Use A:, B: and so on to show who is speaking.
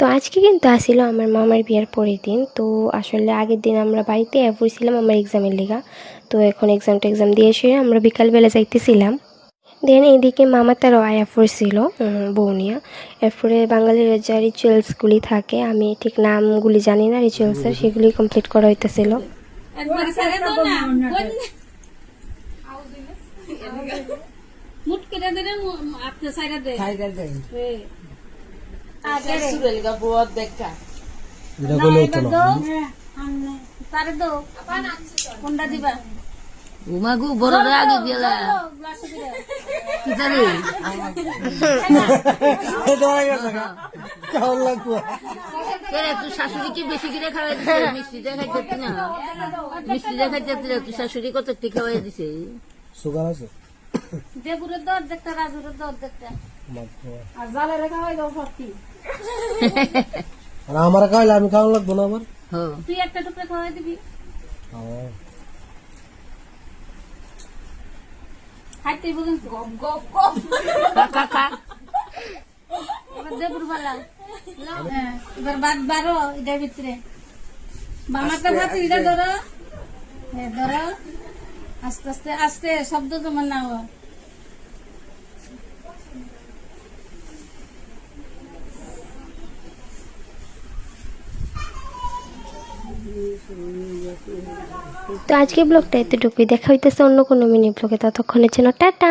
A: তো আজকে কিন্তু আসিল আমার মামার বিয়ার পরের দিন। তো আসলে আগের দিন আমরা বাড়িতে পড়ছিলাম আমার এক্সামের লেগা। তো এখন এক্সাম দিয়ে এসে আমরা বিকালবেলা যাইতেছিলাম। দেন এইদিকে মামা তারও আয়া পড়ছিল বউ নিয়ে। এরপরে বাঙালির যা রিচুয়ালসগুলি থাকে, আমি ঠিক নামগুলি জানি না রিচুয়ালসের, সেগুলি কমপ্লিট করা হইতেছিল।
B: উমাগু বড় আগে গেলা কি জানি তুই শাশুড়িকে বেশি করে খাওয়াই দিছে, মিষ্টিটা খাইতে না, মিষ্টিটা খাইতে তুই শাশুড়ি কত একটি খাওয়াই দিছে।
C: সুগার আছে
D: দেবুরের দর দেখতে, রাজুরের দর দেখতে, আর জালের খাওয়াই দাও সত্যি।
C: আর আমার খাওয়াইলে আমি খাওয়া লাগবো না আমার?
D: তুই একটা টুকরা খাওয়াই দিবি, খাইতে বলুন গপ গপ গপ এবার দেবুর বালা। এবার বাদ বারো এটার ভিতরে মামাটা ভাত এটা ধরো, ধরো আস্তে আস্তে আস্তে শব্দ তোমার না হয়।
A: তো আজকে ব্লগটা এতটুকুই, দেখা হইতেছে অন্য কোনো মিনি ব্লগে। ততক্ষণের জন্য টাটা।